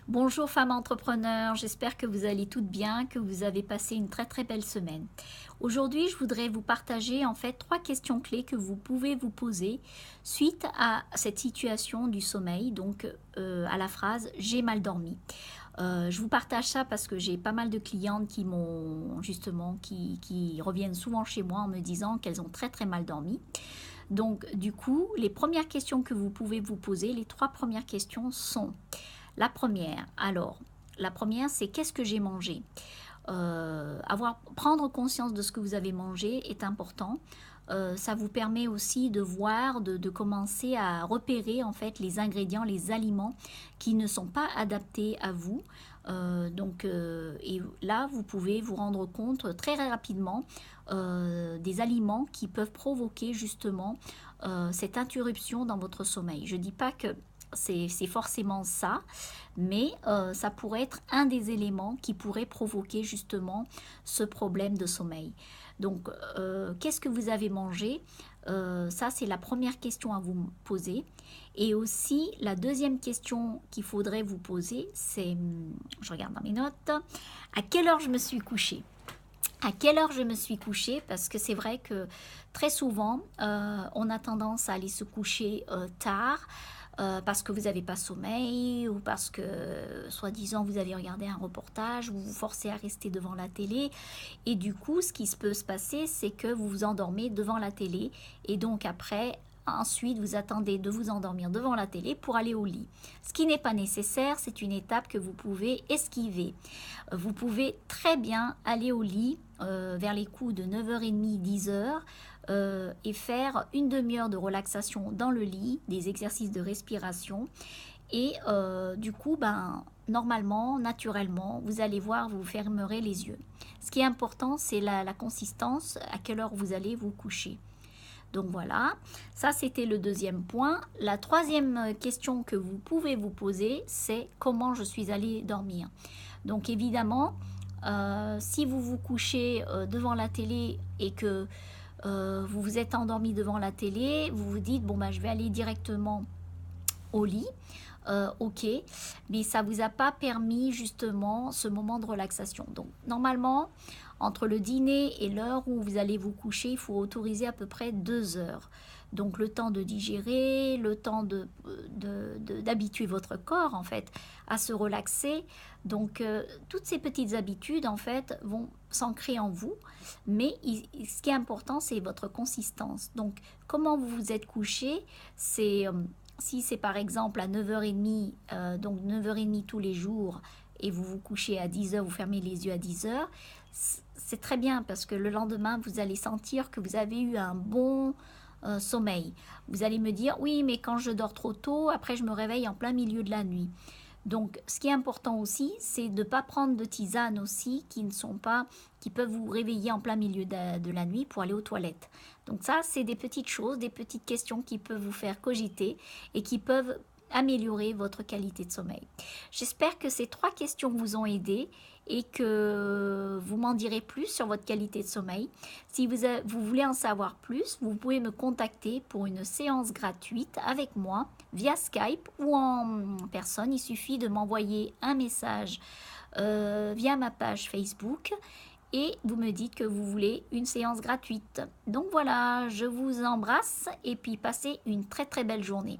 Bonjour femmes entrepreneurs, j'espère que vous allez toutes bien, que vous avez passé une très belle semaine. Aujourd'hui, je voudrais vous partager en fait 3 questions clés que vous pouvez vous poser suite à cette situation du sommeil, donc à la phrase «j'ai mal dormi». Je vous partage ça parce que j'ai pas mal de clientes qui m'ont justement, qui reviennent souvent chez moi en me disant qu'elles ont très mal dormi. Donc du coup, les premières questions que vous pouvez vous poser, les 3 premières questions sont: la première, alors, la première, c'est qu'est-ce que j'ai mangé? Prendre conscience de ce que vous avez mangé est important. Ça vous permet aussi de voir, de commencer à repérer en fait les ingrédients, les aliments qui ne sont pas adaptés à vous. Et là, vous pouvez vous rendre compte très rapidement des aliments qui peuvent provoquer justement cette interruption dans votre sommeil. Je ne dis pas que c'est forcément ça, mais ça pourrait être un des éléments qui pourrait provoquer justement ce problème de sommeil. Donc, qu'est-ce que vous avez mangé? Ça, c'est la première question à vous poser. Et aussi, la deuxième question qu'il faudrait vous poser, c'est, je regarde dans mes notes, à quelle heure je me suis couchée? À quelle heure je me suis couchée? Parce que c'est vrai que très souvent, on a tendance à aller se coucher tard parce que vous n'avez pas sommeil ou parce que, soi-disant, vous avez regardé un reportage, vous vous forcez à rester devant la télé. Et du coup, ce qui peut se passer, c'est que vous vous endormez devant la télé. Et donc après, ensuite, vous attendez de vous endormir devant la télé pour aller au lit. Ce qui n'est pas nécessaire, c'est une étape que vous pouvez esquiver. Vous pouvez très bien aller au lit vers les coups de 9h30, 10h et faire une demi-heure de relaxation dans le lit, des exercices de respiration. Et du coup, normalement, naturellement, vous allez voir, vous fermerez les yeux. Ce qui est important, c'est la consistance, à quelle heure vous allez vous coucher. Donc voilà, ça c'était le deuxième point. La troisième question que vous pouvez vous poser, c'est comment je suis allée dormir. Donc évidemment, si vous vous couchez devant la télé et que vous vous êtes endormi devant la télé, vous vous dites, bon, je vais aller directement au lit. Ok, mais ça vous a pas permis justement ce moment de relaxation. Donc normalement, entre le dîner et l'heure où vous allez vous coucher, il faut autoriser à peu près 2 heures. Donc le temps de digérer, le temps d'habituer votre corps en fait à se relaxer. Donc toutes ces petites habitudes en fait vont s'ancrer en vous, mais ce qui est important c'est votre consistance. Donc comment vous vous êtes couché, c'est si c'est par exemple à 9h30, donc 9h30 tous les jours, et vous vous couchez à 10h, vous fermez les yeux à 10h, c'est très bien parce que le lendemain, vous allez sentir que vous avez eu un bon sommeil. Vous allez me dire, oui, mais quand je dors trop tôt, après je me réveille en plein milieu de la nuit. Donc, ce qui est important aussi, c'est de ne pas prendre de tisanes aussi qui peuvent vous réveiller en plein milieu de la nuit pour aller aux toilettes. Donc ça, c'est des petites choses, des petites questions qui peuvent vous faire cogiter et qui peuvent améliorer votre qualité de sommeil. J'espère que ces 3 questions vous ont aidé et que vous m'en direz plus sur votre qualité de sommeil. Si vous voulez en savoir plus, vous pouvez me contacter pour une séance gratuite avec moi via Skype ou en personne. Il suffit de m'envoyer un message via ma page Facebook et vous me dites que vous voulez une séance gratuite. Donc voilà, je vous embrasse et puis passez une très belle journée.